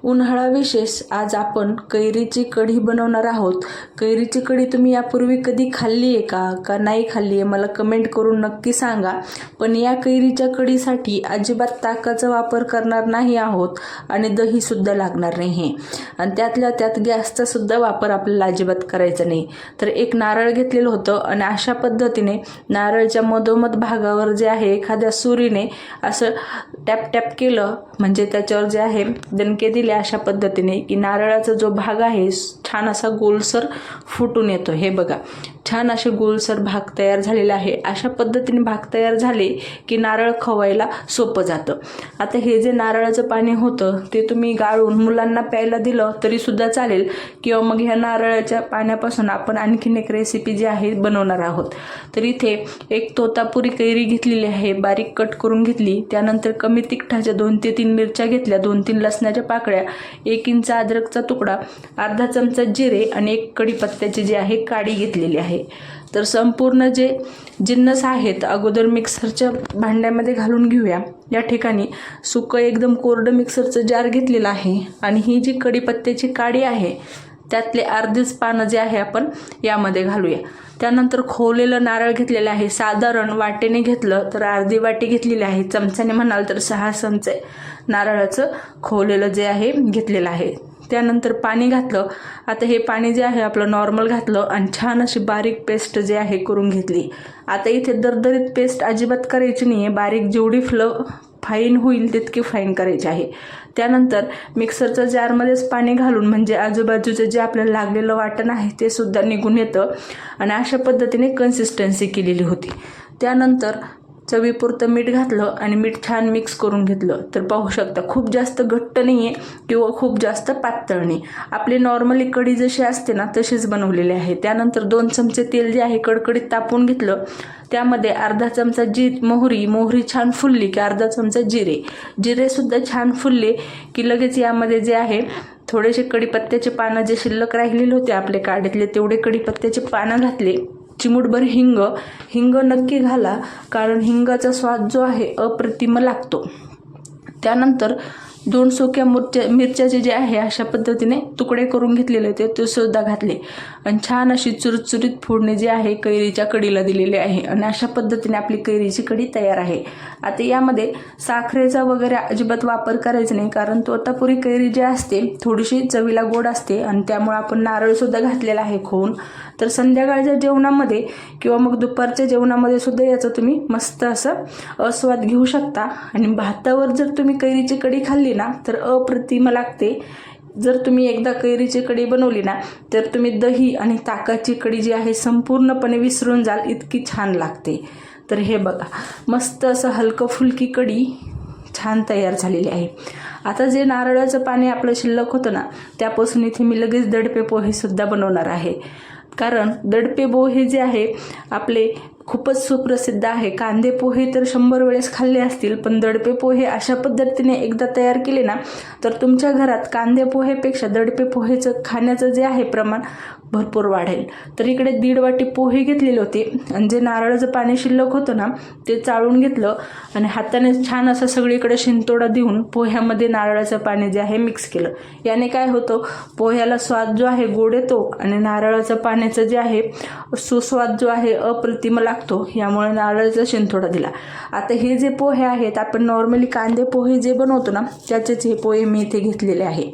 उन्हाळा विशेष आज आपण कैरीची कढी बनवणार आहोत। कैरीची कढी तुम्ही यापूर्वी कधी खाल्ली आहे का नाही खाल्ली आहे मला कमेंट करून नक्की सांगा। पण या कैरीच्या कढीसाठी अजिबात ताकाचा वापर करणार नाही आहोत आणि दही सुद्धा लागणार नाही आणि त्यातल्या त्यात गॅसचा सुद्धा वापर आपल्याला अजिबात करायचा नाही। तर एक नारळ घेतलेलं होतं आणि अशा पद्धतीने नारळच्या मधोमध भागावर जे आहे एखाद्या सुरीने असं टॅप टॅप केलं म्हणजे त्याच्यावर जे आहे दणके दिले अशा पद्धतीने की नारळाचा जो भाग आहे छान असा गोलसर फुटून येतो। हे बघा छान असे गोलसर भाग तयार झालेला आहे। अशा पद्धतीने भाग तयार झाले की नारळ खवायला सोपं जातं। आता हे जे नारळाचं पाणी होतं ते तुम्ही गाळून मुलांना प्यायला दिलं तरी सुद्धा चालेल किंवा मग ह्या नारळाच्या पाण्यापासून आपण आणखीन एक रेसिपी जी आहे बनवणार आहोत। तर इथे एक तोतापुरी कैरी घेतलेली आहे, बारीक कट करून घेतली। त्यानंतर कमी तिखटाच्या 2 ते 3 मिरच्या घेतल्या, 2-3 लसणाच्या पाकळ्या, 1 इंच अद्रकचा तुकडा, अर्धा चमचा जिरे आणि 1 कढीपत्त्याची जी आहे काडी घेतलेली आहे। तर संपूर्ण जे जिन्नस आहेत अगोदर मिक्सरच्या भांड्यामध्ये घालून घेऊया। या ठिकाणी सुकं एकदम कोरडं मिक्सरचं जार घेतलेलं आहे आणि ही जी कढीपत्त्याची काडी आहे त्यातले अर्धेच पानं जे आहे आपण यामध्ये घालूया। त्यानंतर खोवलेलं नारळ घेतलेलं आहे, साधारण वाटेने घेतलं तर अर्धी वाटी घेतलेली आहे, चमच्याने म्हणाल तर 6 चमचे नारळाचं खोवलेलं जे आहे घेतलेलं आहे। त्यानंतर पाणी घातलं। आता हे पाणी जे आहे आपलं नॉर्मल घातलं आणि छान अशी बारीक पेस्ट जे आहे करून घेतली। आता इथे दरदरीत पेस्ट अजिबात करायची नाही आहे, बारीक जेवढी फाईन होईल तितकी फाईन करायची आहे। त्यानंतर मिक्सरच्या जारमध्येच पाणी घालून म्हणजे आजूबाजूचं जे आपल्याला लागलेलं वाटण आहे ते सुद्धा निघून येतं आणि अशा पद्धतीने कन्सिस्टन्सी केलेली होती। त्यानंतर चवीपुरतं मीठ घातलं आणि मीठ छान मिक्स करून घेतलं। तर पाहू शकता खूप जास्त घट्ट नाही आहे किंवा खूप जास्त पातळ नाही, आपली नॉर्मली कढी जशी असते ना तशीच बनवलेली आहे। त्यानंतर 2 चमचे तेल जे आहे कडकडीत तापवून घेतलं। त्यामध्ये अर्धा चमचा मोहरी छान फुलली की अर्धा चमचा जिरे सुद्धा छान फुलले की लगेच यामध्ये जे आहे थोडेसे कढीपत्त्याचे पानं जे शिल्लक राहिलेले होते आपले काढीतले तेवढे कढीपत्त्याचे पानं घातले। चिमूटभर हिंग नक्की घाला कारण हिंगाचा स्वाद जो आहे अप्रतिम लागतो। त्यानंतर 2 सुक्या मिरच्याचे जे आहे अशा पद्धतीने तुकडे करून घेतलेले होते ते सुद्धा घातले आणि छान अशी चुरचुरीत फोडणी जी आहे कैरीच्या कढीला दिलेली आहे आणि अशा पद्धतीने आपली कैरीची कढी तयार आहे। आता यामध्ये साखरेचा वगैरे अजिबात वापर करायचा नाही कारण तोतापुरी कैरी जी असते थोडीशी चवीला गोड असते आणि त्यामुळे आपण नारळ सुद्धा घातलेला आहे खोवून। तर संध्याकाळच्या जेवणामध्ये किंवा मग दुपारच्या जेवणामध्ये सुद्धा याचा तुम्ही मस्त असं आस्वाद घेऊ शकता आणि भातावर जर तुम्ही कैरीची कढी खाल्ली ना तर अप्रतिम लागते। जर तुम्ही एकदा कैरीची कढी बनवली ना तर तुम्ही दही आणि ताकाची कढी जी आहे संपूर्णपणे विसरून जाल, इतकी छान लागते। तर हे बघा मस्त असं हलकं फुलकी कढी छान तयार झालेली आहे। आता जे नारळाचं पाणी आपलं शिल्लक होतं ना त्यापासून इथे मी लगेच दडपे पोहे सुद्धा बनवणार आहे कारण दडपे पोहे जे आहे आपले खूपच सुप्रसिद्ध आहे। कांदे पोहे तर 100 वेळेस खाल्ले असतील पण दडपे पोहे अशा पद्धतीने एकदा तयार केले ना तर तुमच्या घरात कांदे पोहेपेक्षा दडपे पोहेचं खाण्याचं जे आहे प्रमाण भरपूर वाढेल। तर इकडे 1.5 वाटी पोहे घेतलेले होते आणि जे नारळाचं पाणी शिल्लक होतं ना ते चाळून घेतलं आणि हाताने छान असं सगळीकडे शिंतोडा देऊन पोह्यामध्ये नारळाचं पाणी जे आहे मिक्स केलं। याने काय होतं पोह्याला स्वाद जो आहे गोड येतो आणि नारळाचं पाण्याचं जे आहे सुस्वाद जो आहे अप्रतिम लागतो, यामुळे नारळाचा शिंतोडा दिला। आता हे जे पोहे आहेत आपण नॉर्मली कांदे पोहे जे बनवतो ना त्याचेच हे पोहे मी इथे घेतलेले आहे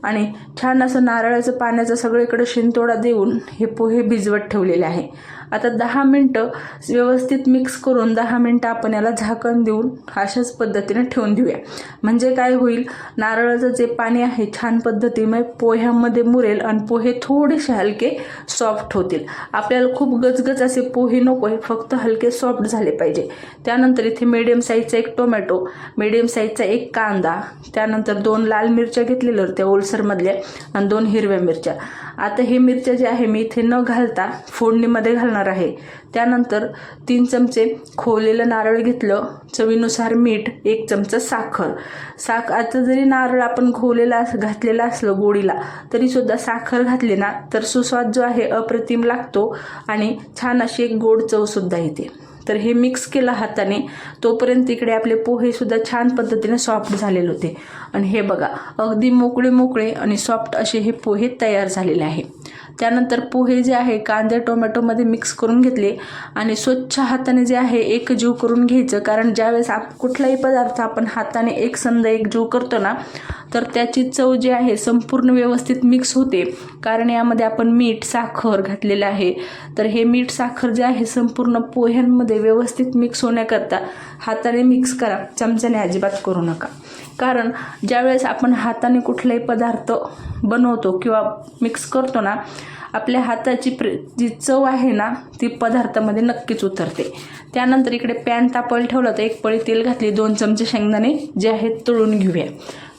आणि छान असं नारळाचं पाण्याचा सगळीकडे शिंतोडा देऊन हे पोहे भिजवत ठेवलेले आहे। आता 10 मिनटं व्यवस्थित मिक्स करून 10 मिनटं आपण याला झाकण देऊन अशाच पद्धतीने ठेवून देऊया म्हणजे काय होईल नारळाचं जे पाणी आहे छान पद्धतीने पोह्यामध्ये मुरेल आणि पोहे थोडेसे हलके सॉफ्ट होतील। आपल्याला खूप गजगज असे पोहे नको आहे, फक्त हलके सॉफ्ट झाले पाहिजे। त्यानंतर इथे मीडियम साईजचा 1 टोमॅटो, मीडियम साईजचा 1 कांदा, त्यानंतर 2 लाल मिरच्या घेतलेल्या होत्या ओलसरमधल्या आणि 2 हिरव्या मिरच्या। आता हे मिरच्या जे आहे मी इथे न घालता फोडणीमध्ये घालणार आहे। त्यानंतर 3 चमचे खोवलेलं नारळ घेतलं, चवीनुसार मीठ, 1 चमचा साखर। आता जरी नारळ आपण खोवलेला घातलेला असलं गोडीला तरी सुद्धा साखर घातली ना तर सुस्वाद जो आहे अप्रतिम लागतो आणि छान अशी एक गोड चव सुद्धा येते। तर हे मिक्स केलं हाताने, तोपर्यंत इकडे आपले पोहेसुद्धा छान पद्धतीने सॉफ्ट झालेले होते. आणि हे बघा, अगदी मोकळे मोकळे आणि सॉफ्ट असे हे पोहे तयार झालेले आहे. त्यानंतर पोहे जे आहे कांदे टोमॅटोमध्ये मिक्स करून घेतले आणि स्वच्छ हाताने जे आहे एकजीव करून घ्यायचं. कारण ज्यावेळेस कुठलाही पदार्थ आपण हाताने एकसंध एकजीव करतो ना, तर त्याची चव जी आहे संपूर्ण व्यवस्थित मिक्स होते. कारण यामध्ये आपण मीठ साखर घातलेलं आहे. तर हे मीठ साखर जे आहे संपूर्ण पोह्यांमध्ये व्यवस्थित मिक्स होण्याकरता हाताने मिक्स करा, चमच्याने अजिबात करू नका. कारण ज्यावेळेस आपण हाताने कुठलाही पदार्थ बनवतो किंवा मिक्स करतो ना, आपल्या हाताची जी चव आहे ना ती पदार्थामध्ये नक्कीच उतरते. त्यानंतर इकडे पॅन तापायला ठेवला तर 1 पळी तेल घातली, 2 चमचे शेंगदाणे जे आहेत तळून घेऊया.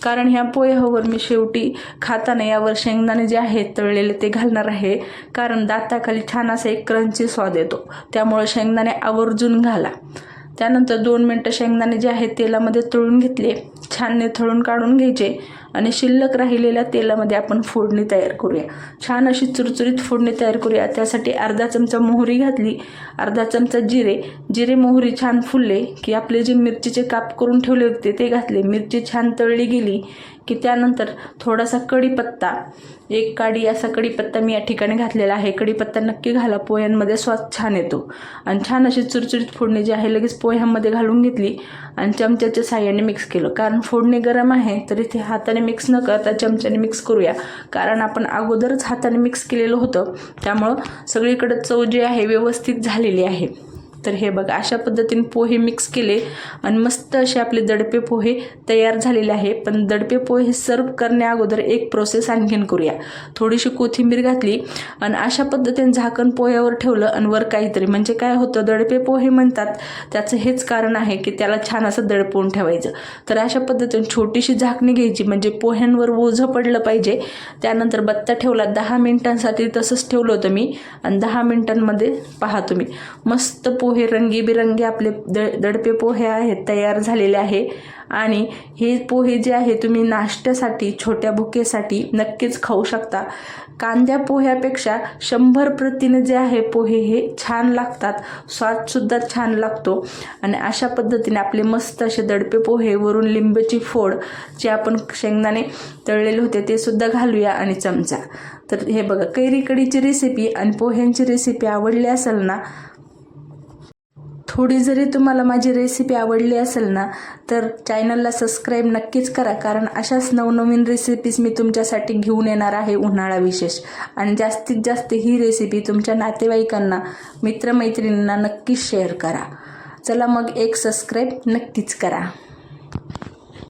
कारण ह्या पोह्यावर मी शेवटी खाताना यावर शेंगदाणे जे आहेत तळलेले ते घालणार आहे. कारण दाताखाली छान असा एक क्रंची स्वाद येतो, त्यामुळे शेंगदाणे आवर्जून घाला. त्यानंतर 2 मिनटं शेंगदाणे जे आहेत तेलामध्ये तळून घेतले, छान निथळून काढून घ्यायचे आणि शिल्लक राहिलेल्या तेलामध्ये आपण फोडणी तयार करूया. छान अशी चुरचुरीत फोडणी तयार करूया. त्यासाठी अर्धा चमचा मोहरी घातली, अर्धा चमचा जिरे मोहरी छान फुलले की आपले जे मिरचीचे काप करून ठेवले होते ते घातले. मिरची छान तळली गेली की त्यानंतर थोडासा कढीपत्ता, 1 काडी असा कढीपत्ता मी या ठिकाणी घातलेला आहे. कढीपत्ता नक्की घाला, पोह्यांमध्ये स्वाद छान येतो. आणि छान अशी चुरचुरीत फोडणी जी आहे लगेच पोह्यांमध्ये घालून घेतली आणि चमच्याच्या साहाय्याने मिक्स केलं. कारण फोडणी गरम आहे तर इथे हाताने मिक्स न करता चमच्याने मिक्स करूया. कारण आपण अगोदरच हाताने मिक्स केलेलं होतं, त्यामुळं सगळीकडे चव जी आहे व्यवस्थित झालेली आहे. तर हे बघा, अशा पद्धतीने पोहे मिक्स केले आणि मस्त असे आपले दडपे पोहे तयार झालेले आहे. पण दडपे पोहे सर्व करण्या अगोदर एक प्रोसेस आणखीन करूया. थोडीशी कोथिंबीर घातली आणि अशा पद्धतीने झाकण पोह्यावर ठेवलं आणि वर काहीतरी, म्हणजे काय होतं, दडपे पोहे म्हणतात त्याचं हेच कारण आहे की त्याला छान असं दडपवून ठेवायचं. तर अशा पद्धतीने छोटीशी झाकणी घ्यायची, म्हणजे पोह्यांवर ओझं पडलं पाहिजे. त्यानंतर बत्ता ठेवला, 10 मिनिटांसाठी तसंच ठेवलं होतं मी आणि 10 मिनिटांमध्ये पहा तुम्ही मस्त पोहे रंगीबिरंगी आपले दडपे पोहे आहेत तयार झालेले आहे. आणि हे पोहे जे आहे तुम्ही नाश्त्यासाठी, छोट्या भुकेसाठी नक्कीच खाऊ शकता. कांद्या पोह्यापेक्षा 100 प्रतीने जे आहे पोहे हे छान लागतात, स्वादसुद्धा छान लागतो. आणि अशा पद्धतीने आपले मस्त असे दडपे पोहे, वरून लिंबाची फोड जे आपण शेंगदाणे तळलेले होते ते सुद्धा घालूया आणि चमचा. तर हे बघा, कैरी कढीची रेसिपी आणि पोह्यांची रेसिपी आवडली असेल ना, थोडी जरी तुम्हाला माझी रेसिपी आवडली असेल ना, तर चॅनलला सबस्क्राईब नक्कीच करा. कारण अशाच नवनवीन रेसिपीज मी तुमच्यासाठी घेऊन येणार आहे उन्हाळा विशेष. आणि जास्तीत जास्त ही रेसिपी तुमच्या नातेवाईकांना, मित्रमैत्रिणींना नक्कीच शेअर करा. चला मग एक सबस्क्राईब नक्कीच करा.